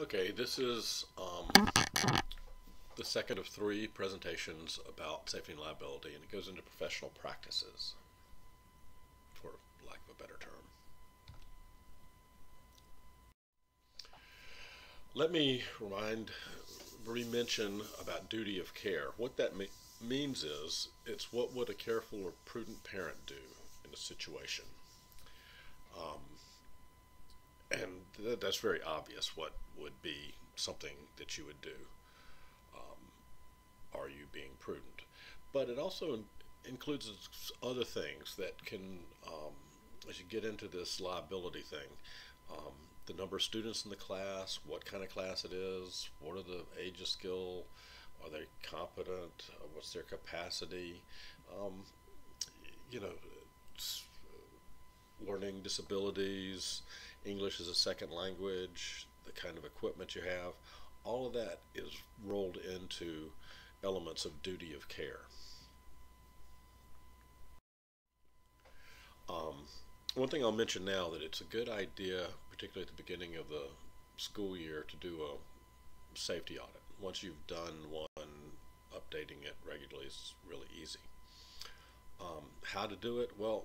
Okay, this is the second of three presentations about safety and liability, and it goes into professional practices, for lack of a better term. Let me re-mention about duty of care. What that means is it's what would a careful or prudent parent do in a situation. Um, and that's very obvious what would be something that you would do. Are you being prudent? But it also includes other things that can, as you get into this liability thing, um, the number of students in the class, what kind of class it is, what are the age of skill, are they competent, what's their capacity, um, you know, learning disabilities, English as a second language, the kind of equipment you have, all of that is rolled into elements of duty of care. Um, One thing I'll mention now that it's a good idea, particularly at the beginning of the school year, to do a safety audit. Once you've done one, updating it regularly is really easy. How to do it? Well,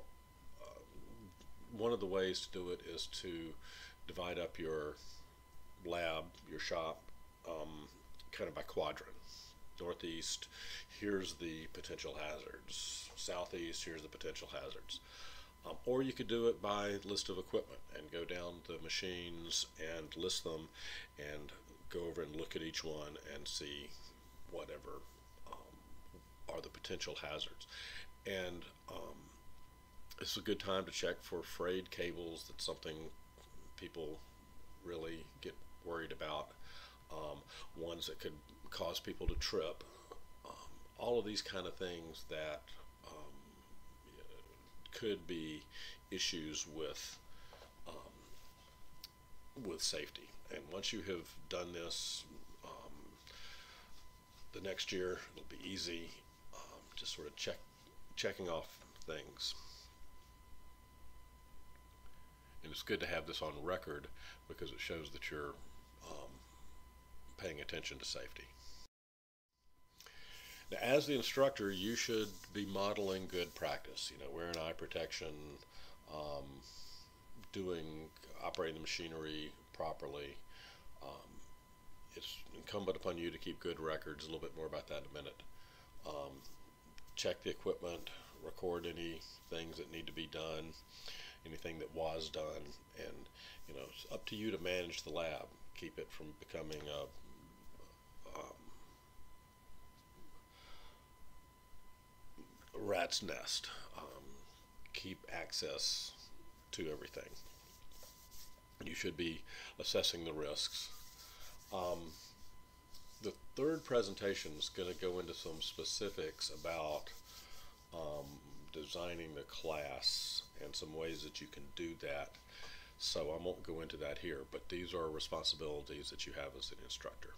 one of the ways to do it is to divide up your lab, your shop, kind of by quadrant. Northeast, here's the potential hazards. Southeast, here's the potential hazards. Or you could do it by list of equipment and go down the machines and list them and go over and look at each one and see whatever are the potential hazards. And this is a good time to check for frayed cables. That's something people really get worried about. Ones that could cause people to trip. Um, all of these kind of things that could be issues with safety. And once you have done this, the next year it'll be easy, just sort of checking off things. And it's good to have this on record because it shows that you're paying attention to safety. Now, as the instructor, you should be modeling good practice. You know, wearing eye protection, um, operating the machinery properly. Um, it's incumbent upon you to keep good records. A little bit more about that in a minute. Um, Check the equipment, record any things that need to be done, anything that was done, and it's up to you to manage the lab. Keep it from becoming a rat's nest. Keep access to everything. You should be assessing the risks. The third presentation is going to go into some specifics about designing the class and some ways that you can do that. So I won't go into that here, but these are responsibilities that you have as an instructor.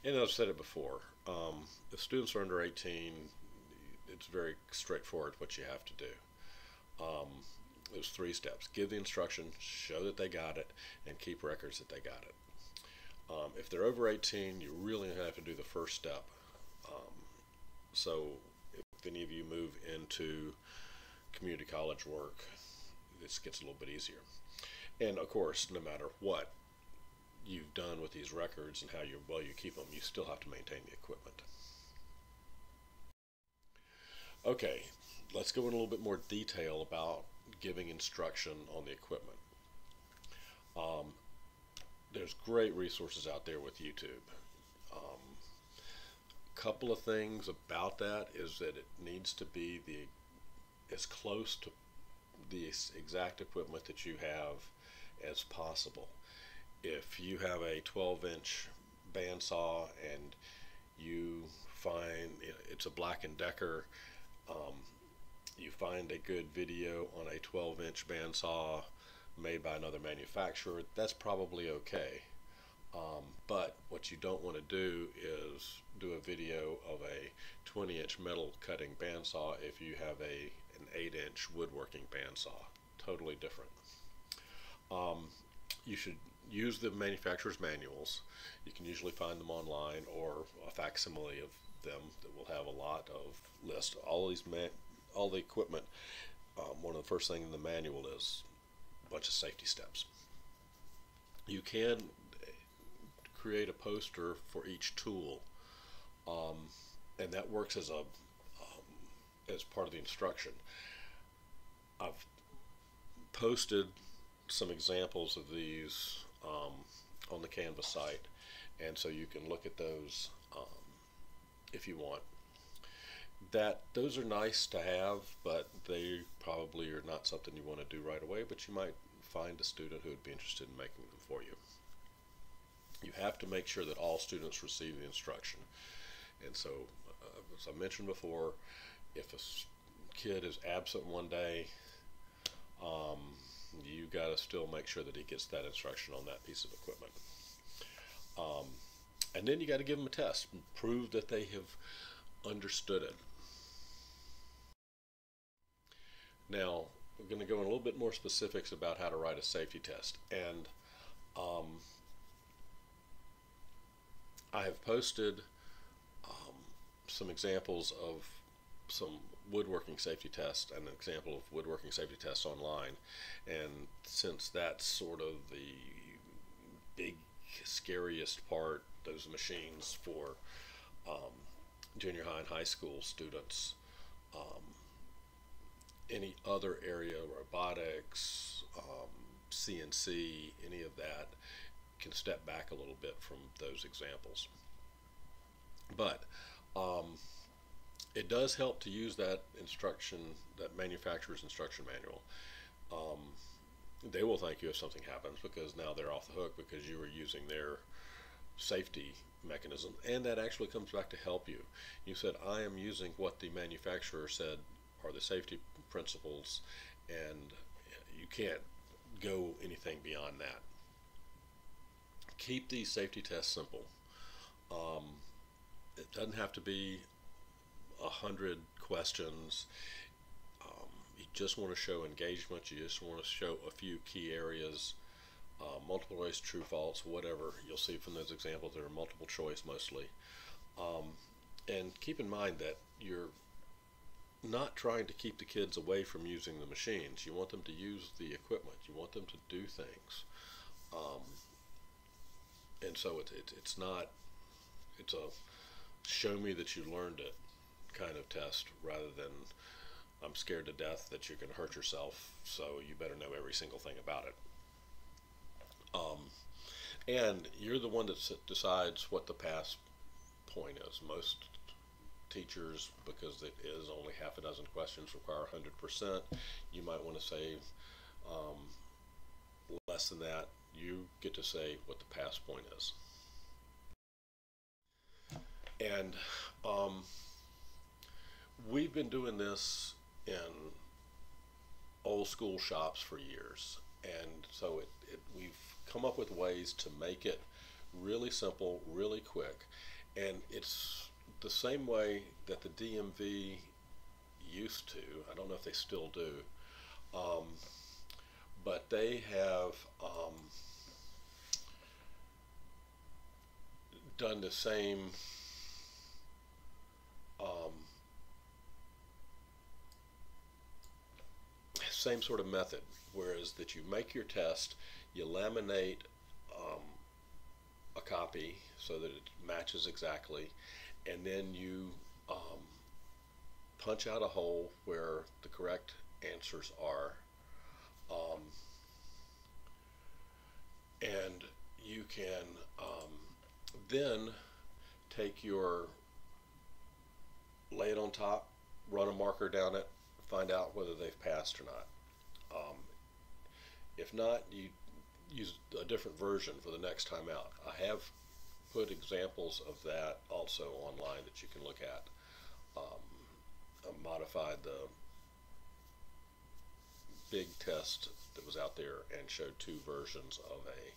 And I've said it before, if students are under 18, it's very straightforward what you have to do. There's 3 steps. Give the instruction, show that they got it, and keep records that they got it. If they're over 18, you really have to do the first step. So if any of you move into community college work, this gets a little bit easier. And of course, no matter what you've done with these records and how well you keep them, you still have to maintain the equipment. Okay, let's go in a little bit more detail about giving instruction on the equipment. There's great resources out there with YouTube. Couple of things about that is that it needs to be as close to the exact equipment that you have as possible. If you have a 12-inch bandsaw and you find it's a Black & Decker, you find a good video on a 12-inch bandsaw made by another manufacturer, that's probably okay. But what you don't want to do is do a video of a 20-inch metal cutting bandsaw if you have an 8-inch woodworking bandsaw. Totally different. You should use the manufacturer's manuals. You can usually find them online, or a facsimile of them that will have a lot of list all the equipment. One of the first things in the manual is a bunch of safety steps. You can create a poster for each tool, um, and that works as part of the instruction. I've posted some examples of these on the Canvas site, and so you can look at those if you want. Those are nice to have, but they probably are not something you want to do right away, but you might find a student who would be interested in making them for you. You have to make sure that all students receive the instruction. And so, as I mentioned before, if a kid is absent one day, you got to still make sure that he gets that instruction on that piece of equipment. And then you got to give them a test and prove that they have understood it. Now, we're going to go in a little bit more specifics about how to write a safety test. And I have posted some examples of some woodworking safety tests and an example of woodworking safety tests online. And since that's sort of the big, scariest part, those machines for junior high and high school students, any other area, robotics, CNC, any of that, can step back a little bit from those examples. But it does help to use that instruction, that manufacturer's instruction manual. They will thank you if something happens, because now they're off the hook because you were using their safety mechanism, and that actually comes back to help you. You said, I am using what the manufacturer said are the safety principles, and you can't go anything beyond that. Keep these safety tests simple. It doesn't have to be 100 questions. You just want to show engagement. You just want to show a few key areas, multiple choice, true, false, whatever. You'll see from those examples there are multiple choice mostly. And keep in mind that you're not trying to keep the kids away from using the machines. You want them to use the equipment. You want them to do things. And so it's a show me that you learned it kind of test, rather than I'm scared to death that you're going to hurt yourself, so you better know every single thing about it. And you're the one that decides what the pass point is. Most teachers, because it is only half a dozen questions, require 100%. You might want to say less than that. You get to say what the pass point is. And we've been doing this in old school shops for years, and so we've come up with ways to make it really simple, really quick, and it's the same way that the DMV used to. I don't know if they still do, but they have done the same same sort of method, whereas that you make your test, you laminate a copy so that it matches exactly, and then you punch out a hole where the correct answers are, and you can then lay it on top, run a marker down it, find out whether they've passed or not. If not, you use a different version for the next time out. I have put examples of that also online that you can look at. I modified the big test that was out there and showed two versions of a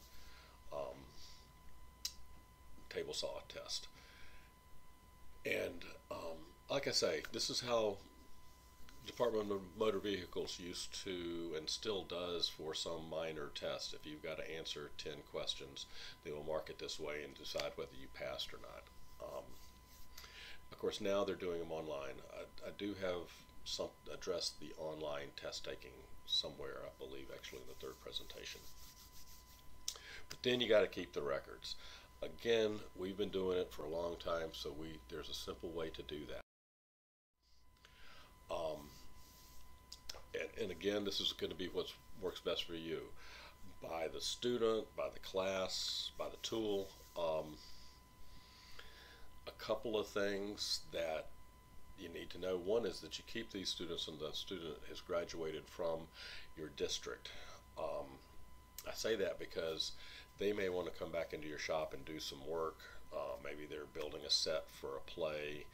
table saw test. And like I say, this is how Department of Motor Vehicles used to and still does for some minor tests. If you've got to answer 10 questions, they will mark it this way and decide whether you passed or not. Of course, now they're doing them online. I do have some address the online test taking somewhere, I believe, actually in the third presentation. But then you got to keep the records. Again, we've been doing it for a long time, so there's a simple way to do that. Um, and again, this is going to be what works best for you. By the student, by the class, by the tool. A couple of things that you need to know. One is that you keep these students and the student has graduated from your district. I say that because they may want to come back into your shop and do some work. Maybe they're building a set for a play.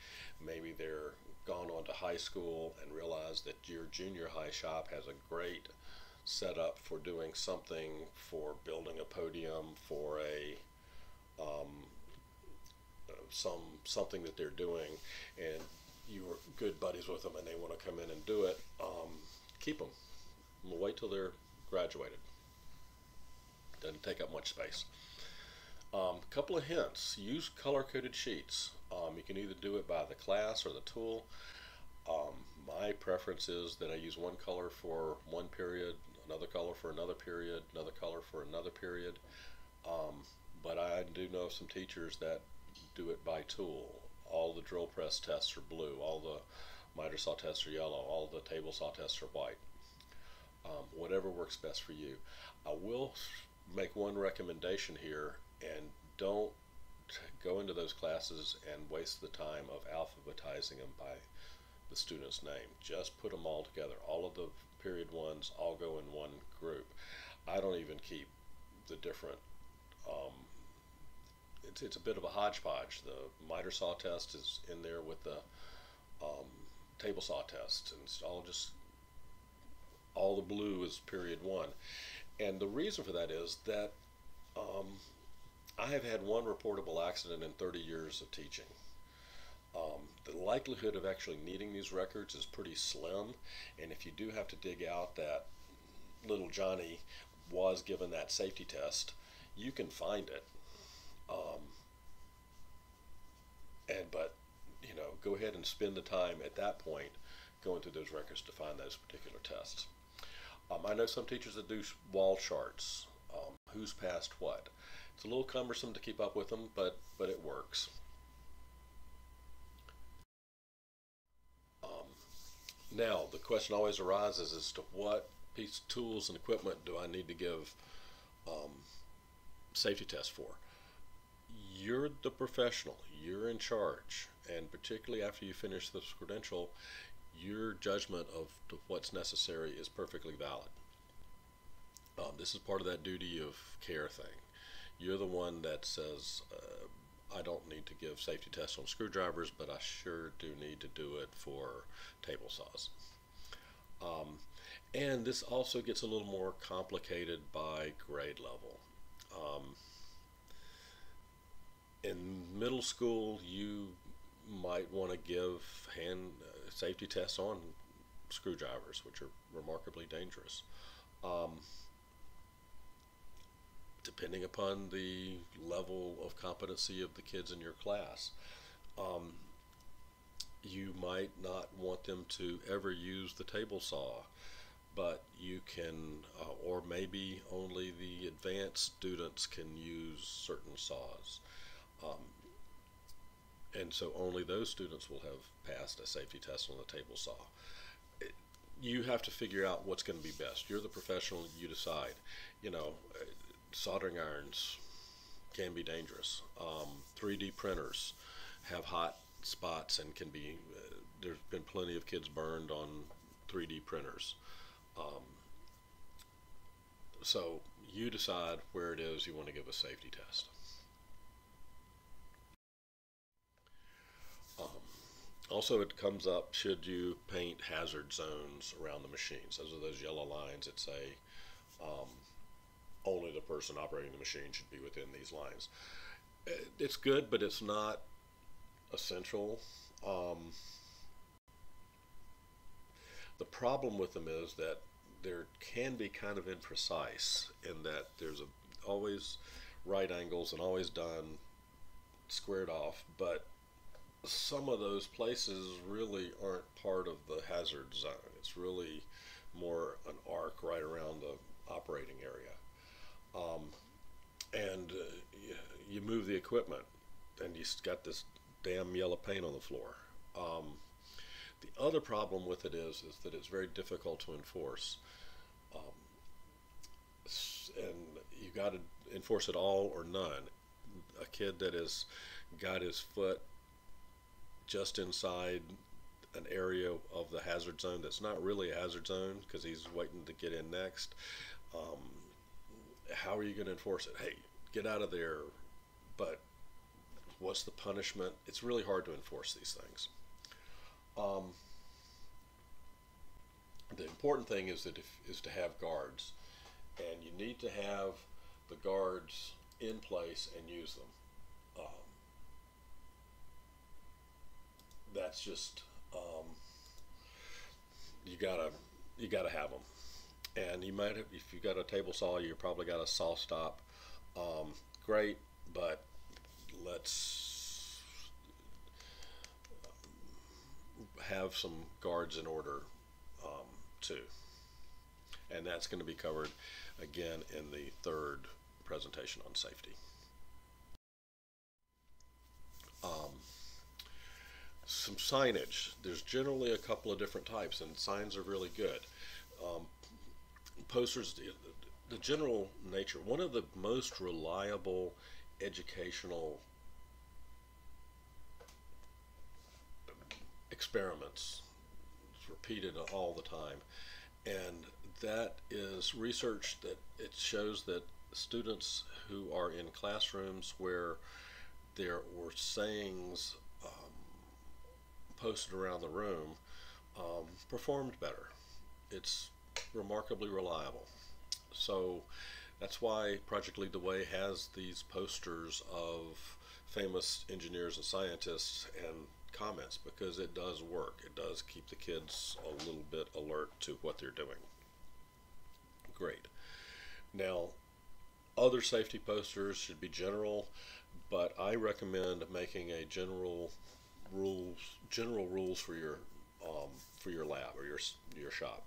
Maybe they're gone on to high school and realize that your junior high shop has a great setup for doing something, for building a podium, for a something that they're doing, and you're good buddies with them and they want to come in and do it. Keep them. Wait till they're graduated. Doesn't take up much space. Couple of hints. Use color-coded sheets. You can either do it by the class or the tool. My preference is that I use one color for one period, another color for another period, another color for another period. But I do know some teachers that do it by tool. All the drill press tests are blue, all the miter saw tests are yellow, all the table saw tests are white. Whatever works best for you. I will make one recommendation here, and don't go into those classes and waste the time of alphabetizing them by the student's name. Just put them all together. All of the period ones all go in one group. I don't even keep the different it's a bit of a hodgepodge. The miter saw test is in there with the table saw test, and it's all the blue is period one. And the reason for that is that I have had one reportable accident in 30 years of teaching. The likelihood of actually needing these records is pretty slim, and if you do have to dig out that little Johnny was given that safety test, you can find it. But go ahead and spend the time at that point going through those records to find those particular tests. I know some teachers that do wall charts, who's passed what. It's a little cumbersome to keep up with them, but it works. Now, the question always arises as to what piece of tools and equipment do I need to give safety tests for. You're the professional, you're in charge, and particularly after you finish this credential, your judgment of what's necessary is perfectly valid. This is part of that duty of care thing. You're the one that says, I don't need to give safety tests on screwdrivers, but I sure do need to do it for table saws. And this also gets a little more complicated by grade level. In middle school, you might want to give hand safety tests on screwdrivers, which are remarkably dangerous. Depending upon the level of competency of the kids in your class, you might not want them to ever use the table saw, but you can, or maybe only the advanced students can use certain saws. And so only those students will have passed a safety test on the table saw. You have to figure out what's going to be best. You're the professional, you decide. Soldering irons can be dangerous. 3D printers have hot spots and can be, there's been plenty of kids burned on 3D printers. So you decide where it is you want to give a safety test. Also, it comes up, should you paint hazard zones around the machines? Those are those yellow lines that say only the person operating the machine should be within these lines. It's good, but it's not essential. The problem with them is that there can be kind of imprecise in that there's always right angles and always done squared off, but some of those places really aren't part of the hazard zone. It's really more an arc right around the operating area. Um, and you move the equipment, and you got this damn yellow paint on the floor. Um, the other problem with it is that it's very difficult to enforce, um, and you got to enforce it all or none. A kid that has got his foot just inside an area of the hazard zone that's not really a hazard zone because he's waiting to get in next. Um, how are you going to enforce it? Hey, get out of there. But what's the punishment? It's really hard to enforce these things. Um, the important thing is is to have guards, and you need to have the guards in place and use them. That's just you gotta have them, and you might have, if you got a table saw, you probably got a saw stop. Great, but let's have some guards in order too, and that's going to be covered again in the third presentation on safety. Some signage. There's generally a couple of different types, and signs are really good. Posters, the general nature, one of the most reliable educational experiments, it's repeated all the time, and that is research that it shows that students who are in classrooms where there were sayings posted around the room performed better. It's remarkably reliable. So that's why Project Lead the Way has these posters of famous engineers and scientists and comments, because it does work. It does keep the kids a little bit alert to what they're doing. Great. Now, other safety posters should be general, but I recommend making a general rules for your lab or your shop.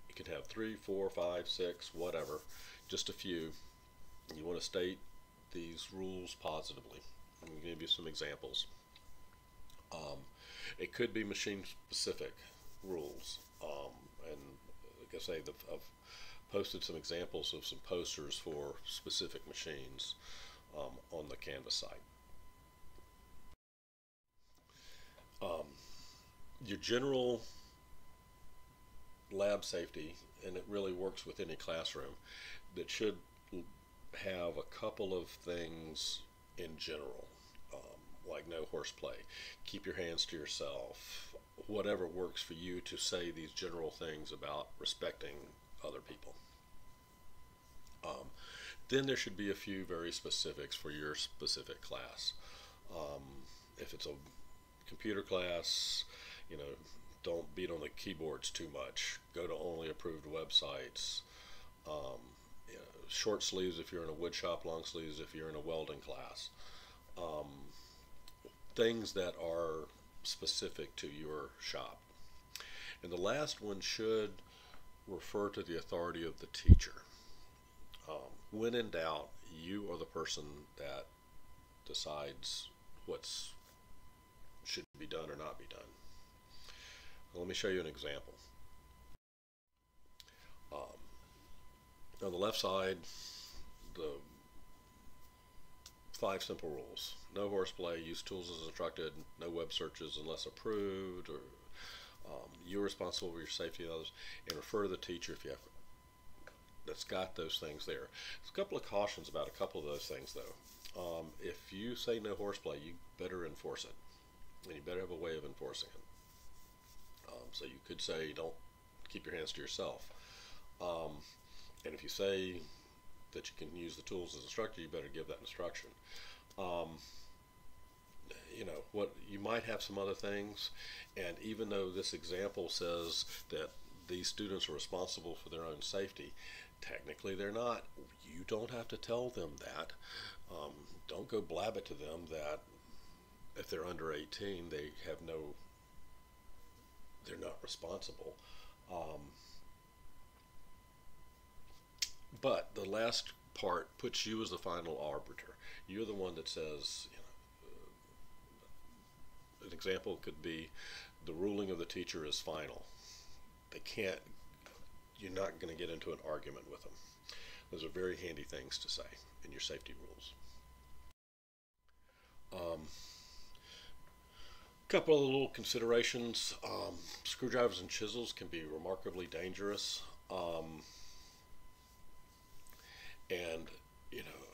You could have 3, 4, 5, 6, whatever, just a few. You want to state these rules positively. I'm going to give you some examples. It could be machine specific rules, and like I say, I've posted some examples of some posters for specific machines on the Canvas site. Your general lab safety, and it really works with any classroom, that should have a couple of things in general, like no horseplay, keep your hands to yourself, whatever works for you to say these general things about respecting other people. Then there should be a few very specifics for your specific class. If it's a computer class, don't beat on the keyboards too much. Go to only approved websites. Short sleeves if you're in a wood shop, long sleeves if you're in a welding class. Things that are specific to your shop. And the last one should refer to the authority of the teacher. When in doubt, you are the person that decides what's should be done or not be done. Well, let me show you an example. On the left side, the 5 simple rules. No horseplay, use tools as instructed, no web searches unless approved, or you're responsible for your safety of others, and refer to the teacher if you have. That's got those things there. There's a couple of cautions about a couple of those things, though. If you say no horseplay, you better enforce it, and you better have a way of enforcing it. So you could say, don't keep your hands to yourself. And if you say that you can use the tools as instructed, you better give that instruction. what you might have some other things, and even though this example says that these students are responsible for their own safety, technically they're not. You don't have to tell them that. Um, don't go blab it to them that if they're under 18, they're not responsible. Um, but the last part puts you as the final arbiter. You're the one that says, an example could be the ruling of the teacher is final. They can't, you're not going to get into an argument with them. Those are very handy things to say in your safety rules. Couple of little considerations. Screwdrivers and chisels can be remarkably dangerous. And, you know,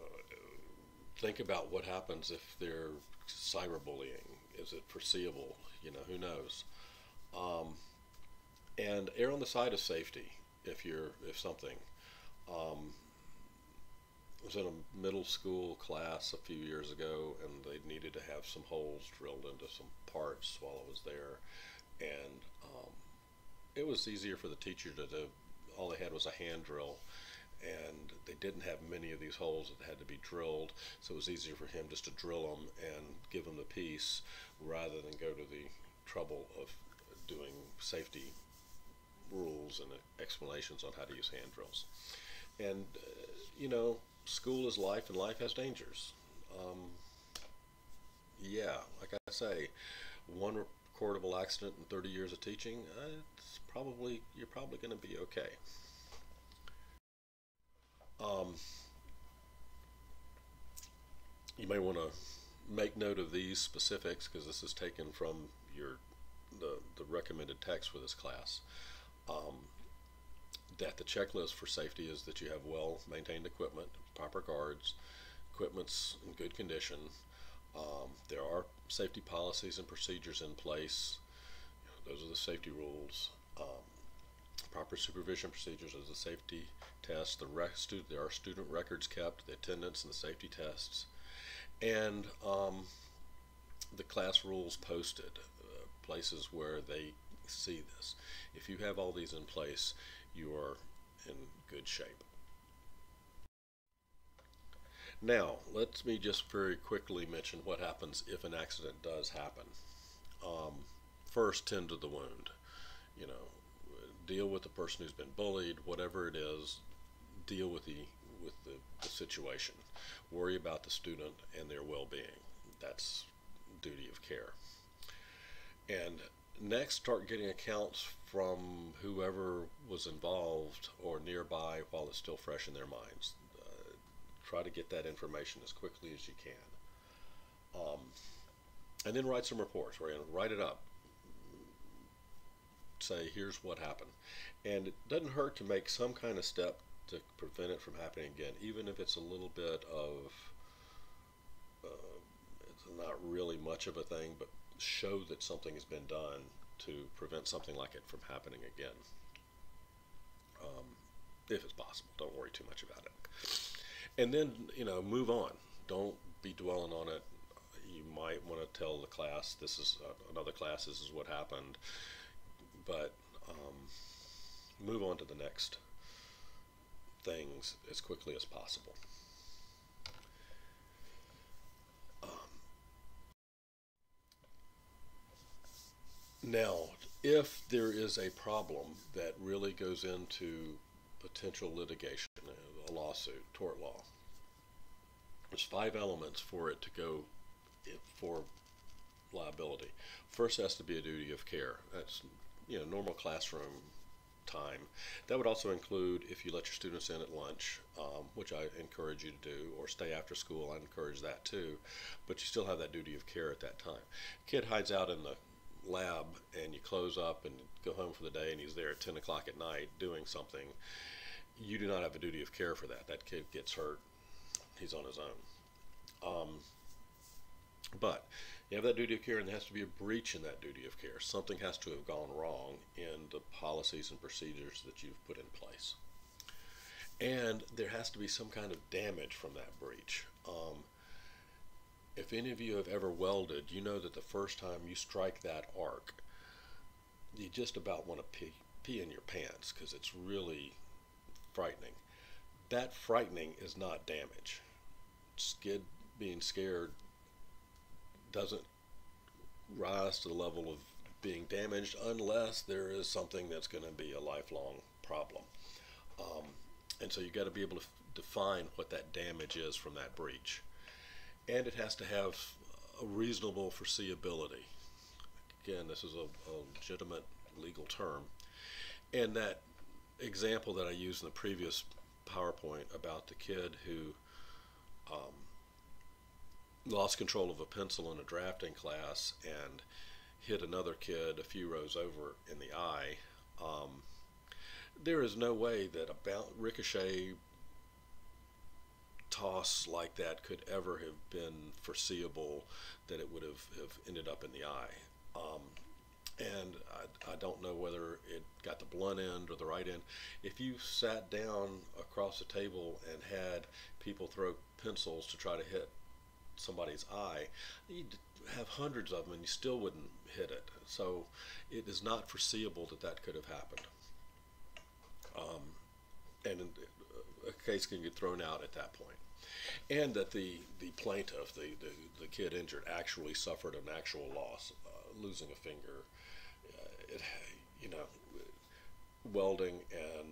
think about what happens if they're cyberbullying. Is it foreseeable? Who knows? Um, and err on the side of safety if something. Um, I was in a middle school class a few years ago, and they needed to have some holes drilled into some parts while I was there, and it was easier for the teacher to do. All they had was a hand drill, and they didn't have many of these holes that had to be drilled, so it was easier for him just to drill them and give them the piece rather than go to the trouble of doing safety rules and explanations on how to use hand drills. And school is life, and life has dangers. Um, yeah, like I say, one recordable accident in 30 years of teaching, you're probably going to be okay. Um, you may want to make note of these specifics because this is taken from the recommended text for this class. Um, that the checklist for safety is that you have well maintained equipment, proper guards, equipment's in good condition. There are safety policies and procedures in place. Those are the safety rules. Proper supervision procedures as the safety tests. There are student records kept, the attendance and the safety tests, and the class rules posted, places where they see this. If you have all these in place, you are in good shape. Now, let me just very quickly mention what happens if an accident does happen. Um, First, tend to the wound. You know, deal with the person who's been bullied, whatever it is. Deal with the situation. Worry about the student and their well-being. That's duty of care. And next, start getting accounts from whoever was involved or nearby while it's still fresh in their minds. Try to get that information as quickly as you can. And then write some reports. Write it up. Say, here's what happened. And it doesn't hurt to make some kind of step to prevent it from happening again, even if it's a little bit of, it's not really much of a thing, but show that something has been done to prevent something like it from happening again. If it's possible, don't worry too much about it. And then, move on. Don't be dwelling on it. You might want to tell the class, this is another class, this is what happened, but move on to the next things as quickly as possible. Now, if there is a problem that really goes into potential litigation, a lawsuit, tort law, there's 5 elements for it to go for liability. First has to be a duty of care. That's normal classroom time. That would also include if you let your students in at lunch, which I encourage you to do, or stay after school. I encourage that too, but you still have that duty of care at that time. Kid hides out in the lab and you close up and go home for the day and he's there at 10 o'clock at night doing something. You do not have a duty of care for that. That kid gets hurt, he's on his own. But you have that duty of care, and there has to be a breach in that duty of care. Something has to have gone wrong in the policies and procedures that you've put in place. And there has to be some kind of damage from that breach. If any of you have ever welded, you know that the first time you strike that arc, you just about want to pee in your pants because it's really frightening. That frightening is not damage. Skid being scared doesn't rise to the level of being damaged unless there is something that's going to be a lifelong problem. Um, and so you got to be able to define what that damage is from that breach. And it has to have a reasonable foreseeability. Again, this is a legitimate legal term. And that example that I used in the previous PowerPoint about the kid who um, lost control of a pencil in a drafting class and hit another kid a few rows over in the eye. There is no way that a ricochet toss like that could ever have been foreseeable that it would have ended up in the eye. And I don't know whether it got the blunt end or the right end. If you sat down across the table and had people throw pencils to try to hit somebody's eye, you'd have hundreds of them and you still wouldn't hit it. So it is not foreseeable that that could have happened. And a case can get thrown out at that point. And that the plaintiff, the kid injured, actually suffered an actual loss, losing a finger, it, you know, welding and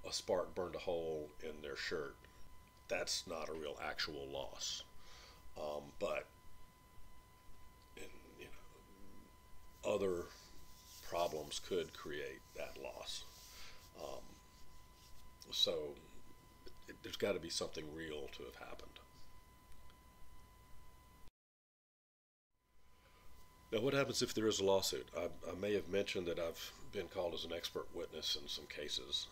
a spark burned a hole in their shirt. That's not a real actual loss. But in, you know, other problems could create that loss. Um, so there's got to be something real to have happened. Now, what happens if there is a lawsuit? I may have mentioned that I've been called as an expert witness in some cases.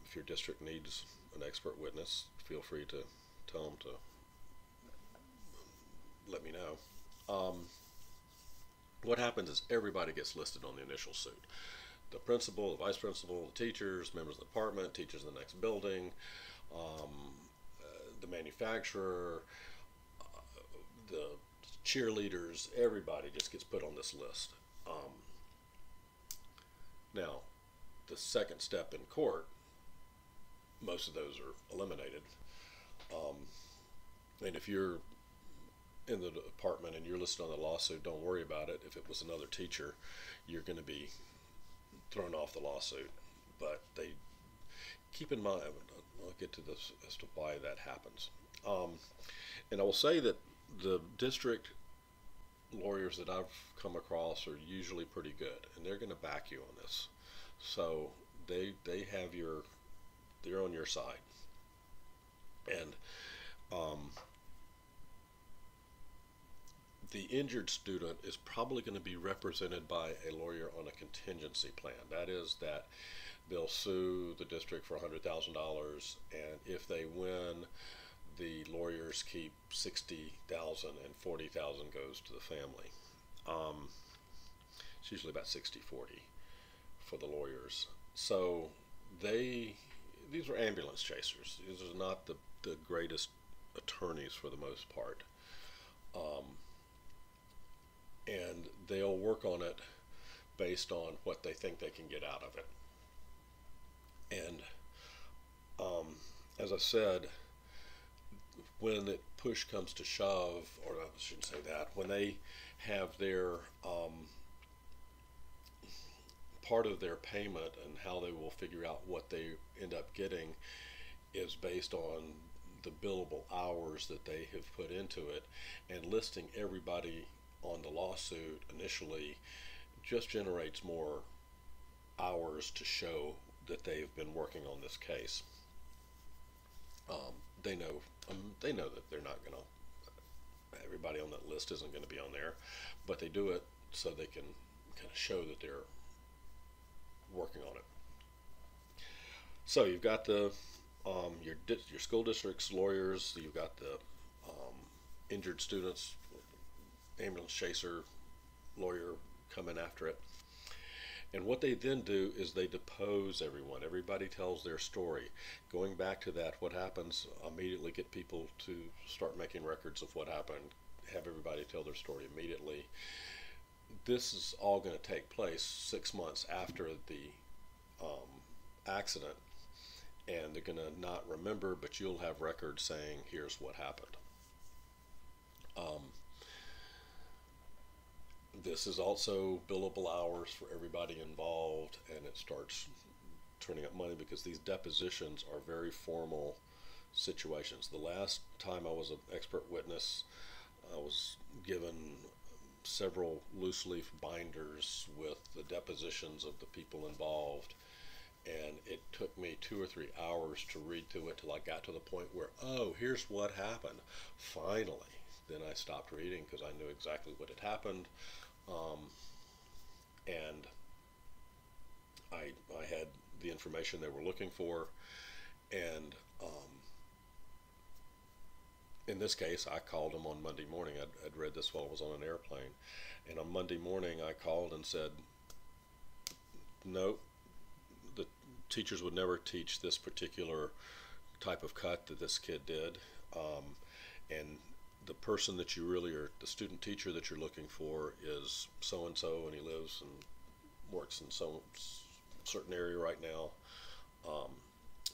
If your district needs an expert witness, feel free to tell them to let me know. What happens is everybody gets listed on the initial suit. The principal, the vice principal, the teachers, members of the department, teachers in the next building, um, the manufacturer, the cheerleaders, everybody just gets put on this list. Now, the second step in court, most of those are eliminated. Um, and if you're in the department and you're listed on the lawsuit, don't worry about it. If it was another teacher, you're going to be thrown off the lawsuit. But they keep in mind, I'll get to this as to why that happens. And I will say that the district lawyers that I've come across are usually pretty good, and they're going to back you on this. So they have they're on your side. And the injured student is probably going to be represented by a lawyer on a contingency plan. That is that they'll sue the district for $100,000, and if they win, the lawyers keep $60,000 and $40,000 goes to the family. It's usually about 60-40 for the lawyers. So these are ambulance chasers. These are not the greatest attorneys for the most part. And they'll work on it based on what they think they can get out of it. And as I said, when it push comes to shove, or I shouldn't say that, when they have their part of their payment and how they will figure out what they end up getting is based on the billable hours that they have put into it, and listing everybody on the lawsuit initially just generates more hours to show that they've been working on this case. They know that they're not going to, everybody on that list isn't going to be on there, but they do it so they can kind of show that they're working on it. So you've got the your school district's lawyers, you've got the injured students, ambulance chaser lawyer coming after it, And what they then do is they depose everyone. Everybody tells their story. Going back to that, what happens, immediately get people to start making records of what happened, have everybody tell their story immediately. This is all going to take place 6 months after the accident, and they're going to not remember, but you'll have records saying, here's what happened. This is also billable hours for everybody involved, and it starts turning up money because these depositions are very formal situations. The last time I was an expert witness, I was given several loose leaf binders with the depositions of the people involved, and it took me 2 or 3 hours to read through it till I got to the point where, oh, here's what happened. Finally, then I stopped reading because I knew exactly what had happened, and I had the information they were looking for, and in this case, I called them on Monday morning. I'd read this while I was on an airplane, and on Monday morning I called and said, no, the teachers would never teach this particular type of cut that this kid did, and the person that you really are, the student teacher that you're looking for is so and so, and he lives and works in some certain area right now.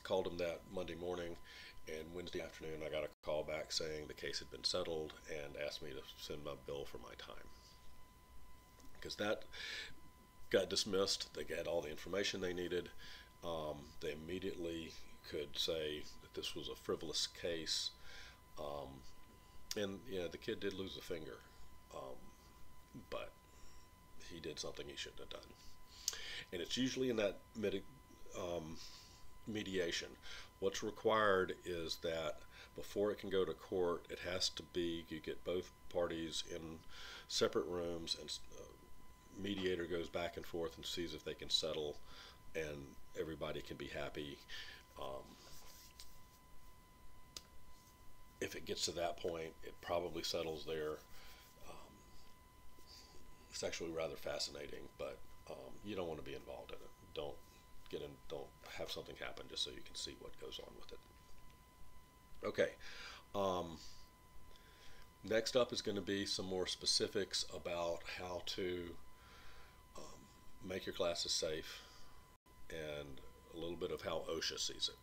Called him that Monday morning, and Wednesday afternoon I got a call back saying the case had been settled and asked me to send my bill for my time, because that got dismissed. They got all the information they needed. They immediately could say that this was a frivolous case, and yeah, the kid did lose a finger, but he did something he shouldn't have done. And it's usually in that mediation. What's required is that before it can go to court, it has to be, you get both parties in separate rooms, and mediator goes back and forth and sees if they can settle, and everybody can be happy. If it gets to that point, it probably settles there. It's actually rather fascinating, but you don't want to be involved in it. Don't have something happen just so you can see what goes on with it. Okay. Next up is going to be some more specifics about how to make your classes safe, and a little bit of how OSHA sees it.